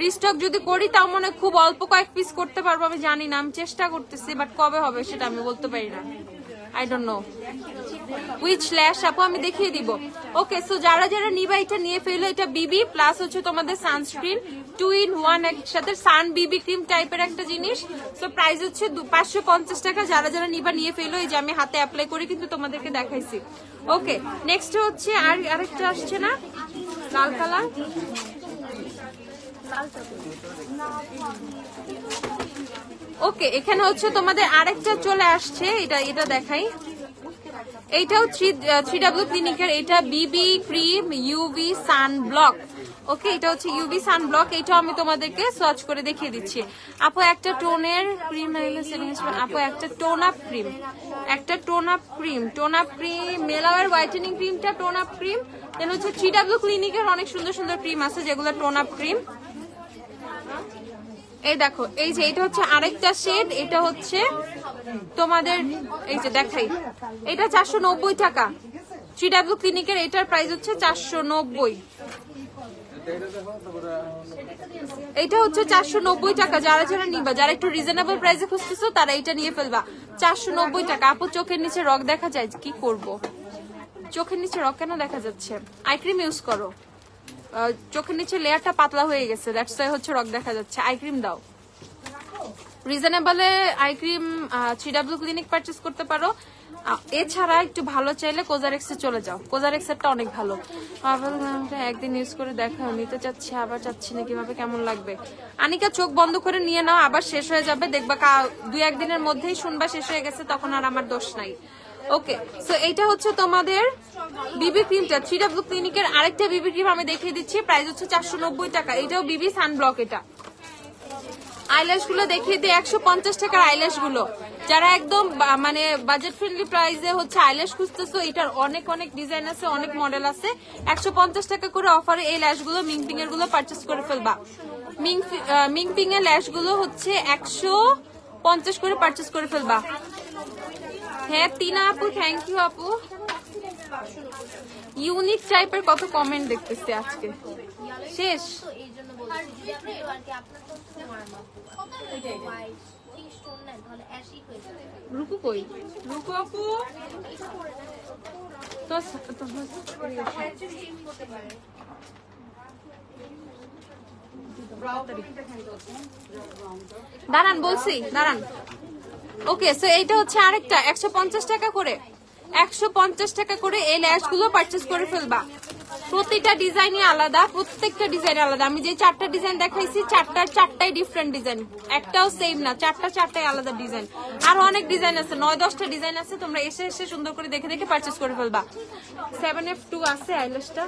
রিস্টক যদি করি তাও মনে খুব অল্প কয়েক পিস করতে পারবো, আমি জানি না, আমি চেষ্টা করতেছি, বাট কবে হবে সেটা আমি বলতে পারি না। আই ডোন্ট নো উইচ ল্যাশ আপু, আমি দেখিয়ে দিব। ওকে, সো যারা যারা নিবা এটা নিয়ে ফেলো। এটা বিবি প্লাস হচ্ছে তোমাদের সানস্ক্রিন 2 in 1 একসাথে, সান বিবি ক্রিম টাইপের একটা জিনিস। সো প্রাইস হচ্ছে 550 টাকা। যারা যারা নিবা নিয়ে ফেলো। এই যে আমি হাতে অ্যাপ্লাই করে কিন্তু তোমাদেরকে দেখাইছি। ওকে, নেক্সট হচ্ছে আরেকটা আসছে না, লাল কালার, ওকে, এখানে হচ্ছে তোমাদের আরেকটা চলে আসছে, এটা দেখাই। এইটাও 3W ক্লিনিকের, এটা বিবি ক্রিম ইউভি সান ব্লক। ওকে, এটা হচ্ছে ইউভি সান ব্লক। এটাও আমি তোমাদেরকে সার্চ করে দেখিয়ে দিচ্ছি। আপু একটা টোনের ক্রিম, আপু একটা tone up cream, tone up cream মেলাওয়ার হোয়াইটেনিং ক্রিমটা টোন আপ ক্রিম। দেন হচ্ছে 3W ক্লিনিকের অনেক সুন্দর সুন্দর ক্রিম আছে যেগুলো টোন আপ ক্রিম। এই দেখো, এই যে এটা হচ্ছে আরেকটা শেড, এটা হচ্ছে তোমাদের এই যে দেখাই, এটা 490 টাকা। 3W ক্লিনিকের এটার প্রাইস হচ্ছে 490। এটা হচ্ছে 490 টাকা। যারা যারা নিবা, যারা একটু রিজনেবল প্রাইসে খুঁজতেছো তারা এটা নিয়ে ফেলবা। 490 টাকা। আপু চোখের নিচে রক দেখা যায়, কি করব? চোখের নিচে রক কেন দেখা যাচ্ছে? আই ক্রিম ইউজ করো, চোখের নিচে লেয়ারটা পাতলা হয়ে গেছে, দ্যাটস ওয়াই হচ্ছে রক দেখা যাচ্ছে। আই ক্রিম দাও রিজনেবলে, eye cream 3W clinic purchase করতে পারো। এছাড়া একটু ভালো চাইলে কোজারেক্সে চলে যাও, কোজারেক্সেরটা অনেক ভালো। একদিন ইউজ করে দেখাও, নিতে চাচ্ছি আবার চাচ্ছি না, কিভাবে কেমন লাগবে? আনিকা চোখ বন্ধ করে নিয়ে নাও, আবার শেষ হয়ে যাবে, দেখবা 2-1 দিনের মধ্যেই শুনবা শেষ হয়ে গেছে, তখন আর আমার দোষ নাই। ওকে, সো এইটা হচ্ছে তোমাদের বিবি ক্রিমটা। 3W ক্লিনিকের আরেকটা বিবি ক্রিম আমি দেখিয়ে দিচ্ছি, প্রাইস হচ্ছে 490 টাকা। এটাও বিবি সানব্লক। এটা আইল্যাশ গুলো দেখিয়ে দিই, 150 টাকার আইল্যাশ গুলো। যারা একদম মানে বাজেট ফ্রেন্ডলি প্রাইসে হচ্ছে আইল্যাশ খুঁজতেছো, এটার অনেক অনেক ডিজাইন আছে, অনেক মডেল আছে। 150 টাকা করে অফারে এই ল্যাশ গুলো, মিংপিং এর গুলো পারচেস করে ফেলবা। মিংপিং এর ল্যাশ গুলো হচ্ছে 150 করে পারচেস করে ফেলবা। হ্যাঁ টিনা আপু, থ্যাংক ইউ আপু। ইউনিক টাইপের কত কমেন্ট দেখতেছি আজকে, শেষ। রুকু কই? রুকু আপু তো দাঁড়ান, বলছি দাঁড়ান। ওকে, সো এইটা হচ্ছে আরেকটা 150 টাকা করে। 150 টাকা করে এই ল্যাশ গুলো পারচেস করে ফেলবা। প্রতিটা ডিজাইনই আলাদা, প্রত্যেকটা ডিজাইন আলাদা। আমি যে 4টা ডিজাইন দেখাইছি, 4টাই ডিফারেন্ট ডিজাইন, একটাও সেম না। 4টাই আলাদা ডিজাইন। আরো অনেক ডিজাইন আছে, 9-10টা ডিজাইন আছে। তোমরা এসে এসে সুন্দর করে দেখে দেখে পারচেস করে ফেলবা। 7F2 আছে আইল্যাশটা।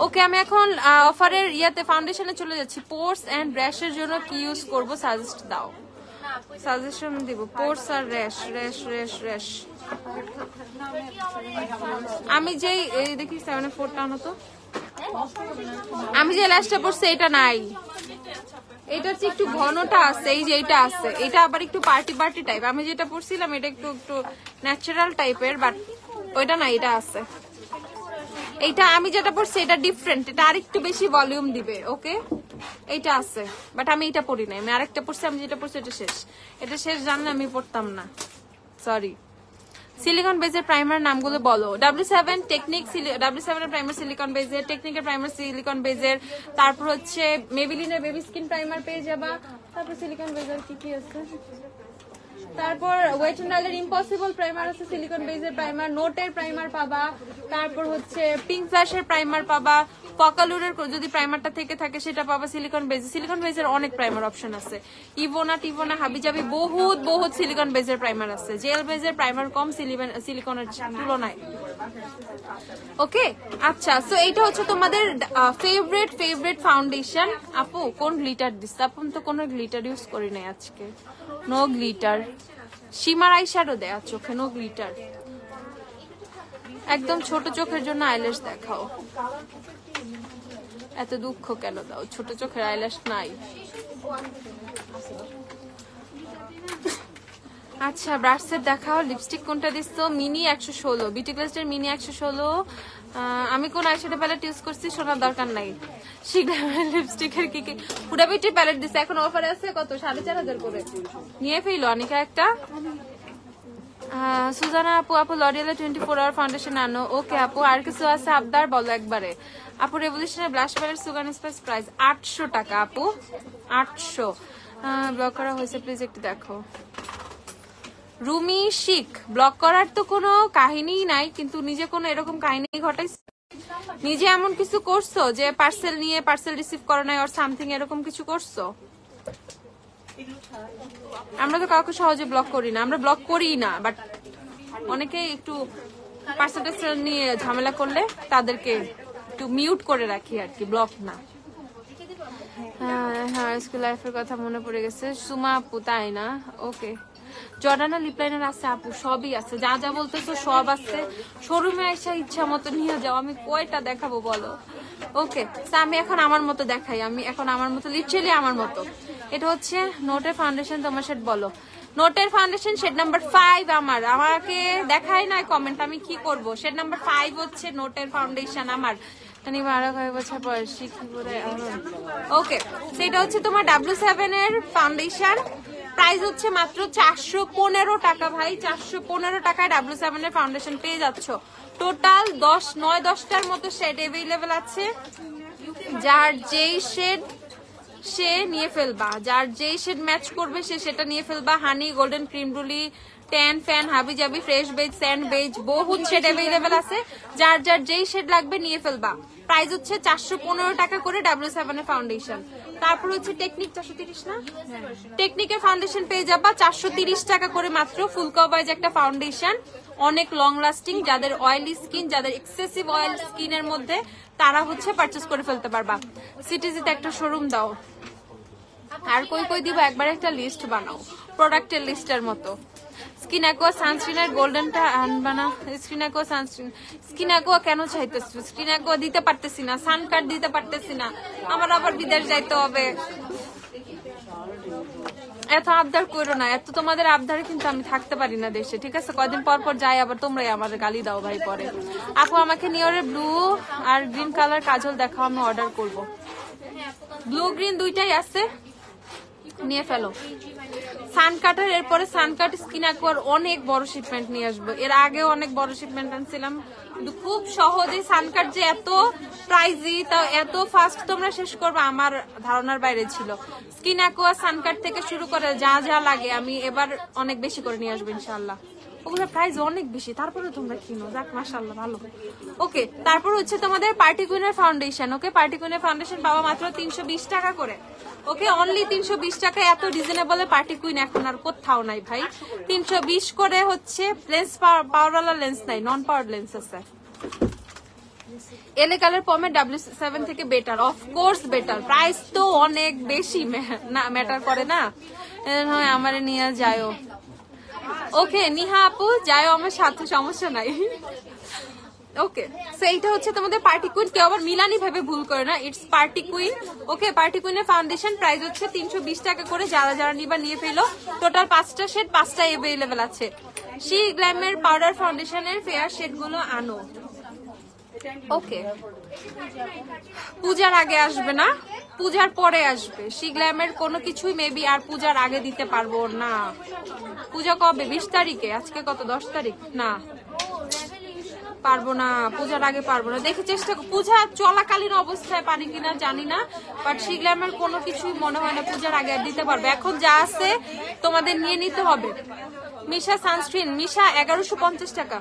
ওকে, আমি এখন অফারের ইয়াতে ফাউন্ডেশনে চলে যাচ্ছি। পোর্স এন্ড র্যাশের জন্য কি ইউজ করব সাজেস্ট দাও। সাজেশন দিব, পোর্স আর র্যাশ। আমি যেই দেখি 7F4টা আনো তো। আমি যে ল্যাশটা পরছি এটা নাই, এটা হচ্ছে একটু ঘনটা আছে, এই যে এটা আছে। এটা আবার একটু পার্টি টাইপ। আমি যেটা পরছিলাম এটা একটু ন্যাচারাল টাইপের, বাট ওইটা না, এটা আছে। এইটা আমি যেটা পরছি এটা ডিফারেন্ট, এটা আরেকটু বেশি ভলিউম দিবে। ওকে, এইটা আছে, বাট আমি এটা পরি নাই। আমি আরেকটা পরছি, আমি যেটা পরছি এটা শেষ। এটা শেষ জানলে আমি পড়তাম না, সরি। সিলিকন বেজের প্রাইমার নামগুলো বলো। W7 টেকনিক, W7 এর প্রাইমার সিলিকন বেজের, টেকনিকের প্রাইমার সিলিকন বেজের, তারপর হচ্ছে মেবিলিনের বেবি স্কিন প্রাইমার পেয়ে যাবা। তারপর সিলিকন বেজের কি আছে, তারপর ওয়েট এন্ড ডালের ইম্পসিবল প্রাইমার আছে, সিলিকন বেজের প্রাইমার, নোটের প্রাইমার পাবা। তারপর হচ্ছে পিঙ্ক ফ্ল্যাশের প্রাইমার পাবা। ফকালুরের যদি প্রাইমারটা থেকে থাকে সেটা পাবা সিলিকন বেজের অনেক প্রাইমার অপশন আছে। ইভোনা টিভোনা হাবিজাবি বহুত সিলিকন বেজের প্রাইমার আছে। জেল বেজের প্রাইমার কম সিলিকনের তুলনায়। ওকে, আচ্ছা, সো এইটা হচ্ছে তোমাদের ফেভারিট ফাউন্ডেশন। আপু কোন গ্লিটার দিচ্ছে? আপু তো কোনো গ্লিটার ইউজ করি নাই আজকে, no glitter. Shimmer eye shadow দেয়া চোখে, নো গ্লিটার। একদম ছোট চোখের জন্য আইল্যাশ দেখাও। এত দুঃখ কেন দাও? ছোট চোখের আইল্যাশ নাই। আচ্ছা, ব্রাশ সেট দেখাও। লিপস্টিক কোনটা দিচ্ছ? মিনি 116, বিউটি ক্লাসের মিনি 116। আমি কোন আইশ্যাডো প্যালেট ইউজ করছি শোনার দরকার নাই। লিপস্টিকের কি পুরা বিউটি প্যালেট দিচ্ছে, এখন অফারে আছে কত, 4500 করে। নিয়ে ফেলো অনিকা একটা। সুজানা আপু লরিয়ালে 24 আওয়ার ফাউন্ডেশন আনো। ওকে আপু, আর কিছু আছে আবদার বলো একবারে। আপু রেভলিউশনের blush palette sugar spice price 800 টাকা। আপু 800। ব্লক করা হয়েছে, প্লিজ একটু দেখো। রুমি শিক, ব্লক করার তো কোনো কাহিনীই নাই, কিন্তু নিজে কোনো এরকম কাহিনী ঘটাইছে নিজে এমন কিছু করছো যে পার্সেল নিয়ে পার্সেল রিসিভ করো নাই অর সামথিং, এরকম কিছু করছো? আমরা তো কাউকে সহজে ব্লক করি না, আমরা ব্লক করি না, বাট অনেকে একটু পার্সেল নিয়ে ঝামেলা করলে তাদেরকে একটু মিউট করে রাখি আর কি, ব্লক না। হ্যাঁ, স্কুল লাইফের কথা মনে পড়ে গেছে। সুমা আপু, তাই না? ওকে, জর্ডানা লিপ লাইনার আছে আপু, সবই আছে, যা যা বলতেছো সব আছে। শোরুমে এসে ইচ্ছা মতো নিয়ে যাও, আমি কয়টা দেখাবো বলো? ওকে, আমি এখন আমার মতো দেখাই, আমি এখন আমার মতো, লিটারালি আমার মতো। এটা হচ্ছে নোটের ফাউন্ডেশন, তোমার শেড বলো। নোটের ফাউন্ডেশন শেড নাম্বার 5 আমার, আমাকে দেখায় না কমেন্ট, আমি কি করব? শেড নাম্বার 5 হচ্ছে নোটের ফাউন্ডেশন আমার। আরো কয়েক বছর বয়সী কি করে? ওকে, সেটা হচ্ছে তোমার W7 এর ফাউন্ডেশন, প্রাইস হচ্ছে মাত্র 415 টাকা ভাই, 415 টাকায় W7 এর ফাউন্ডেশন পেয়ে যাচ্ছ। টোটাল 9-10টার মতো শেড অ্যাভেলেবেল আছে, যার যেই শেড সে নিয়ে ফেলবা, যার যেই শেড ম্যাচ করবে সে সেটা নিয়ে ফেলবা। হানি, গোল্ডেন, ক্রিম রুলি, ট্যান ফ্যান, হাবি জাবি, ফ্রেশ বেজ, স্যান্ড বেজ, বহুত শেড অ্যাভেলেবেল আছে, যার যার যেই শেড লাগবে নিয়ে ফেলবা। প্রাইস হচ্ছে 415 টাকা করে W7 এর ফাউন্ডেশন। তারপর হচ্ছে টেকনিক 430 না, টেকনিকের ফাউন্ডেশন পেয়ে যাবা 430 টাকা করে মাত্র। ফুল কভারেজ একটা ফাউন্ডেশন, অনেক লং লাস্টিং, যাদের অয়েলি স্কিন, যাদের এক্সেসিভ অয়েল স্কিনের মধ্যে, তারা হচ্ছে পারচেস করে ফেলতে পারবা। সিটিজিতে একটা শোরুম দাও। আর কই কই দিব, একবার একটা লিস্ট বানাও, প্রোডাক্টের লিস্টের মতো। স্কিন অ্যাকোয়া সানস্ক্রিনের গোল্ডেনটা আনবা না? Skin aqua sunscreen, skin aqua কেন চাইতেছো? স্কিন অ্যাকোয়া দিতে পারতেছি না, সান কার্ড দিতে পারতেছি না, আমার আবার বিদেশ যাইতে হবে। এত আবদার করো না, এত তোমাদের আবদারে কিন্তু আমি থাকতে পারি না দেশে, ঠিক আছে? কয়দিন পর পর যাই, আবার তোমরাই আমাদের গালি দাও ভাই পরে। আপু আমাকে নিয়রের ব্লু আর গ্রিন কালার কাজল দেখাও, আমি অর্ডার করব। ব্লু গ্রিন দুইটাই আছে, নিয়ে ফেলো। সানকাটের এরপরে সানকাট স্কিন অ্যাকোয়ার অনেক বড় শিপমেন্ট নিয়ে আসবো, এর আগে অনেক বড় শিপমেন্ট আনছিলাম, কিন্তু খুব সহজে সানকাট যে এত প্রাইজি, তা এত ফাস্ট তোমরা শেষ করবে আমার ধারণার বাইরে ছিল। স্কিন অ্যাকোয়া সানকাট থেকে শুরু করে যা যা লাগে আমি এবার অনেক বেশি করে নিয়ে আসবো ইনশাল্লাহ। ওগুলোর প্রাইস অনেক বেশি, তারপরে তোমরা কিনো, যাক মাশাআল্লাহ ভালো। ওকে, তারপর হচ্ছে তোমাদের পার্টি কুইনের ফাউন্ডেশন। ওকে, পার্টি কুইনের ফাউন্ডেশন পাওয়া মাত্র 320 টাকা করে। ওকে, অনলি 320 টাকা। এত রিজনেবল পার্টি কুইন এখন আর কোথাও নাই ভাই। 320 করে হচ্ছে লেন্স, পাওয়ারওয়ালা লেন্স নাই, নন পাওয়ার লেন্স আছে। এলএ কালার পমে W7 থেকে বেটার, অফকোর্স বেটার, প্রাইস তো অনেক বেশি না, ম্যাটার করে না। আমারে নিয়ে যাও। ওকে নিহা আপু, যাও আমার সাথে, সমস্যা নাই। ওকে, সো এইটা হচ্ছে তোমাদের পার্টি কুইন, কেউ আবার মিলানি ভাবে ভুল করে না, it's party queen. Okay, party কুইনের ফাউন্ডেশন প্রাইস হচ্ছে 320 টাকা করে, যারা যারা নিবা নিয়ে ফেলো। টোটাল 5টা শেড, 5টা অ্যাভেলেবেল আছে। শি গ্ল্যামের পাউডার ফাউন্ডেশনের ফেয়ার শেড গুলো আনো। ওকে, পূজার আগে আসবে না, পূজার পরে আসবে। শি গ্ল্যামের কোনো কিছুই মেবি আর পূজার আগে দিতে পারবো না। পূজা কবে? 20 তারিখে। আজকে কত? 10 তারিখ। না পারবো না, পূজার আগে পারবো না। দেখে চেষ্টা, পূজা চলাকালীন অবস্থায় পারি কিনা জানি না, বাট শি গ্ল্যামের কোনো কিছুই মনে হয় না পূজার আগে আর দিতে পারবে। এখন যা আছে তোমাদের নিয়ে নিতে হবে। মিশা সানস্ক্রিন, মিশা 1150 টাকা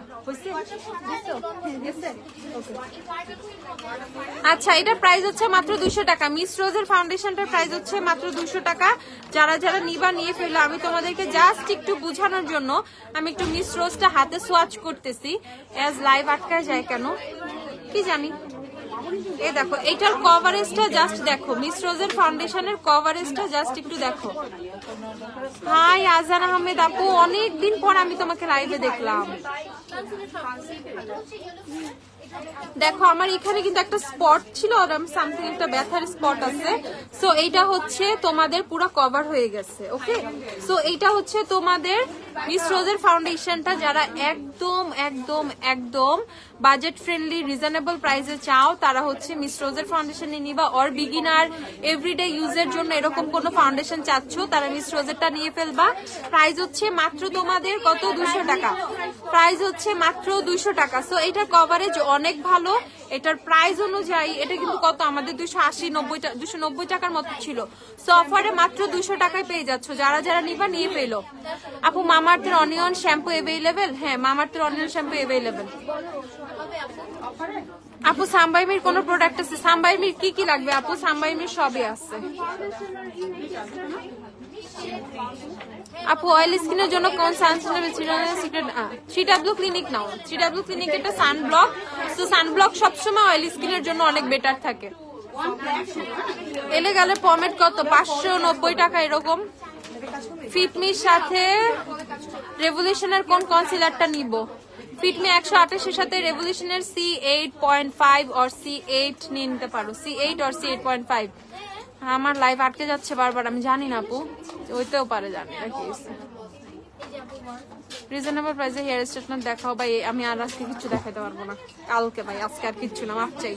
আচ্ছা, এটা প্রাইস হচ্ছে মাত্র 200 টাকা। মিস রোজের ফাউন্ডেশনটার প্রাইস হচ্ছে মাত্র 200 টাকা। যারা যারা নিবা নিয়ে ফেলো। আমি তোমাদেরকে জাস্ট একটু বোঝানোর জন্য আমি একটু মিস রোজটা হাতে সোয়াচ করতেছি। এজ লাইভ আটকায় যায় কেন কি জানি। এই দেখো, এইটার কভারেজটা জাস্ট দেখো, মিস রোজের ফাউন্ডেশনের কভারেজটা জাস্ট একটু দেখো। হাই আজান আহমেদ আপু, অনেকদিন পর আমি তোমাকে লাইভে দেখলাম। দেখো আমার এখানে কিন্তু একটা স্পট ছিল, সামথিং একটা ব্যথার স্পট আছে। সো এইটা হচ্ছে তোমাদের পুরো কভার হয়ে গেছে। ওকে, সো এইটা হচ্ছে তোমাদের মিস রোজের ফাউন্ডেশনটা। যারা একদম একদম একদম বাজেট ফ্রেন্ডলি রিজনেবল প্রাইসে চাও, তারা হচ্ছে মিস রোজের ফাউন্ডেশন নিয়ে নিবা। অর বিগিনার এভরিডে ইউজের জন্য এরকম কোনো ফাউন্ডেশন চাচ্ছ, তারা মিস রোজেরটা নিয়ে ফেলবা। প্রাইস হচ্ছে মাত্র তোমাদের কত? 200 টাকা। প্রাইস হচ্ছে হচ্ছে মাত্র 200 টাকা। সো এটার কভারেজ অনেক ভালো, এটার প্রাইস অনুযায়ী এটা কিন্তু কত আমাদের 290 টাকার মতো ছিল। সো অফারে মাত্র 200 টাকায় পেয়ে যাচ্ছ, যারা যারা নিবা নিয়ে পেলো। আপু মামাআর্থের অনিয়ন শ্যাম্পু অ্যাভেলেবেল? হ্যাঁ, মামাআর্থের অনিয়ন শ্যাম্পু অ্যাভেলেবেল। আপু সানবাইমির কোন প্রোডাক্ট আছে? সানবাইমির কি কি লাগবে আপু? সানবাইমির সবই আছে আপু। অয়েল স্কিনের জন্য কোন সানস্ক্রিন? সিক্রেট 3W ক্লিনিক নাও। 3W ক্লিনিক এটা সানব্লক। তো সানব্লক সবসময় অয়েল স্কিনের জন্য অনেক বেটার থাকে। এলেগালের পমেড কত? 590 টাকা এরকম। ফিটমির সাথে রেভলিউশনের কোন কনসিলারটা নিব? ফিটমি 128 এর সাথে রেভলিউশনের C8.5 or C8 নিয়ে নিতে পারো। C8 or C8.5। আমার লাইভ আটকে যাচ্ছে বারবার, আমি জানি না আপু, হইতেও পারে, জানি না কি রিজনেবল প্রাইসে হেয়ার স্ট্রেটনার দেখাও ভাই। আমি আর আজকে কিছু দেখাতে পারবো না, কালকে ভাই, আজকে আর কিচ্ছু না, মাফ চাই।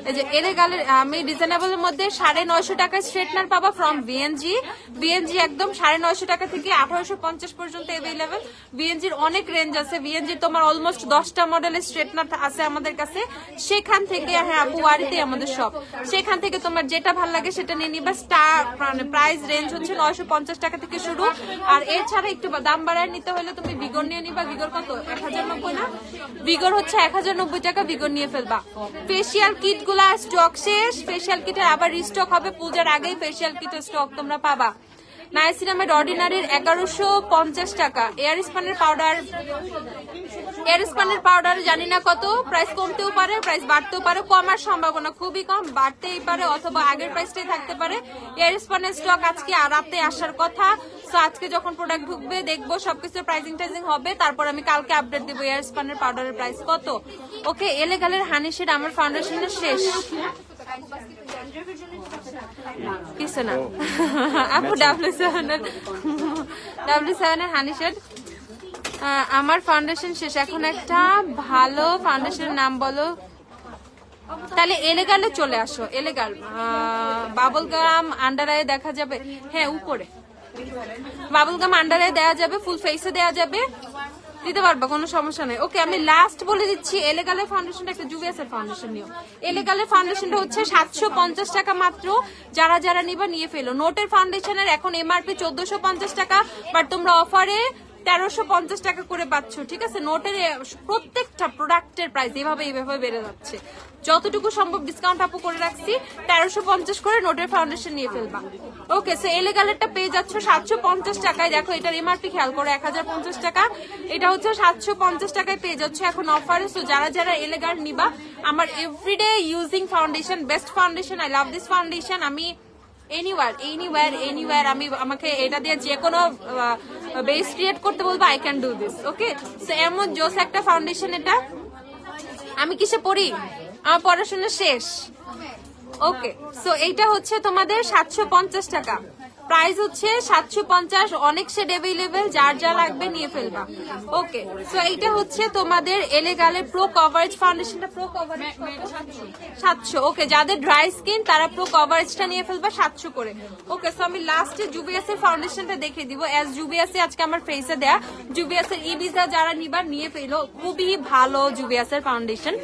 এই যে এলেগালের আমি রিজনেবল এর মধ্যে 950 টাকায় স্ট্রেটনার পাবা ফ্রম বিএনজি। বিএনজি একদম 950 টাকা থেকে 1850 পর্যন্ত অ্যাভেলেবেল। বিএনজির অনেক রেঞ্জ আছে, বিএনজি তোমার অলমোস্ট 10টা মডেলের স্ট্রেটনার আছে আমাদের কাছে। সেখান থেকে, হ্যাঁ আপু ওয়ারিতে আমাদের সব, সেখান থেকে তোমার যেটা ভালো লাগে সেটা নিয়ে নিবা। স্টার মানে প্রাইস রেঞ্জ হচ্ছে 950 টাকা থেকে শুরু। আর এছাড়া একটু দাম বাড়ায় নিতে হলে তুমি ভিগর নিয়ে নিবা। ভিগর কত? 1090 না? ভিগর হচ্ছে 1090 টাকা, ভিগর নিয়ে ফেলবা। ফেসিয়াল কিট গুলা স্টক শেষ, ফেসিয়াল কিটের আবার রিস্টক হবে, পূজার আগেই ফেসিয়াল কিটের স্টক তোমরা পাবা। নাইসিনামেড অর্ডিনারির 1150 টাকা। এয়ার স্পানের পাউডার জানি না কত, প্রাইস কমতেও পারে, প্রাইস বাড়তেও পারে, কমার সম্ভাবনা খুবই কম, বাড়তেই পারে অথবা আগের প্রাইসটাই থাকতে পারে। এয়ার স্পানের স্টক আজকে রাতে আসার কথা। সো আজকে যখন প্রোডাক্ট ঢুকবে দেখবো সবকিছু প্রাইজিং টাইজিং হবে, তারপর আমি কালকে আপডেট দেবো এয়ার স্পানের পাউডারের প্রাইস কত। ওকে, এলেগালের হানি শেড আমার ফাউন্ডেশনের শেষ কিছু না আপু। W7 এর হানি শেড আমার ফাউন্ডেশন শেষ। এখন একটা ভালো ফাউন্ডেশনের নাম বলো। তাহলে এলেগালে চলে আসো। এলেগাল বাবল গাম আন্ডার আই দেখা যাবে? হ্যাঁ, উপরে বাবল গাম আন্ডার আই দেওয়া যাবে, ফুল ফেসে দেওয়া যাবে, দিতে পারবা, কোনো সমস্যা নেই। ওকে, আমি লাস্ট বলে দিচ্ছি, এলেগালের ফাউন্ডেশনটা একটা জুভিয়াসের ফাউন্ডেশন নিও। এলেগালের ফাউন্ডেশনটা হচ্ছে 750 টাকা মাত্র, যারা যারা নিবা নিয়ে ফেলো। নোটের ফাউন্ডেশনের এখন এমআরপি 1450 টাকা, বাট তোমরা অফারে 1350 টাকা করে পাচ্ছ, ঠিক আছে। নোটের প্রত্যেকটা প্রোডাক্টের প্রাইস এইভাবে বেড়ে যাচ্ছে, যতটুকু সম্ভব ডিসকাউন্ট আপু করে রাখছি। 1350 করে নোটের ফাউন্ডেশন নিয়ে ফেলবা। ওকে, সো এলেগালেরটা পেয়ে যাচ্ছ 750 টাকায়। দেখো এটার এমআরপি খেয়াল করো 1050 টাকা, এটা হচ্ছে 750 টাকায় পেয়ে যাচ্ছ এখন অফারে। সো যারা যারা এলেগাল নিবা, আমার everyday using foundation, best foundation, I love this foundation. আমি এনিওয়ার আমি আমাকে এটা দিয়ে যে কোনো বেস ক্রিয়েট করতে বলবো, I can do this. Okay, so এমন জোস একটা ফাউন্ডেশন এটা। আমি কিসে পড়ি? আমার পড়াশোনা শেষ। ওকে, সো এইটা হচ্ছে তোমাদের 750 টাকা, প্রাইস হচ্ছে 750। অনেক শেড অ্যাভেলেবেল, যার যা লাগবে নিয়ে ফেলবা। ওকে, সো এইটা হচ্ছে তোমাদের এলেগালের প্রো কভারেজ ফাউন্ডেশনটা। Pro coverage 700। ওকে, যাদের ড্রাই স্কিন তারা প্রো কভারেজটা নিয়ে ফেলবা 700 করে। ওকে, সো আমি লাস্টে জুভিয়াসের ফাউন্ডেশনটা দেখে দিব। অ্যাজ জুভিয়াসে আজকে আমার ফেসে দেয়া, জুভিয়াসের ইবিজা যারা নিবা নিয়ে ফেলো, খুবই ভালো জুভিয়াসের ফাউন্ডেশন,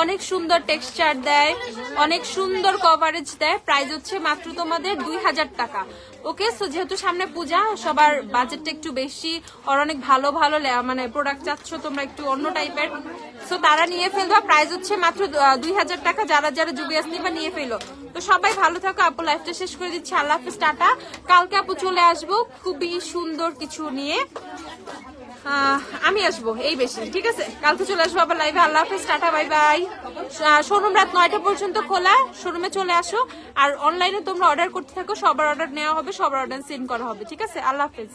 অনেক সুন্দর টেক্সচার দেয়, অনেক সুন্দর কভারেজ দেয়। প্রাইস হচ্ছে মাত্র তোমাদের 2000 টাকা। ওকে, সো যেহেতু সামনে পূজা, সবার বাজেটটা একটু বেশি, আর অনেক ভালো ভালো মানে প্রোডাক্ট চাচ্ছ তোমরা একটু অন্য টাইপের, সো তারা নিয়ে ফেলবা। প্রাইস হচ্ছে মাত্র 2000 টাকা, যারা যারা জুবিয়াস নিবা নিয়ে ফেলো। তো সবাই ভালো থাকো, আপু লাইফটা শেষ করে দিচ্ছি। আল্লাহ হাফেজ, টাটা। কালকে আপু চলে আসবো খুবই সুন্দর কিছু নিয়ে, আমি আসবো এই বেশি, ঠিক আছে। কালকে চলে আসবো আবার লাইভে। আল্লাহ হাফেজ, টাটা, বাই বাই। শোরুম রাত 9টা পর্যন্ত খোলা, শোরুমে চলে আসো। আর অনলাইনে তোমরা অর্ডার করতে থাকো, সবার অর্ডার নেওয়া হবে, সবার অর্ডার সেন্ড করা হবে, ঠিক আছে। আল্লাহ হাফেজ।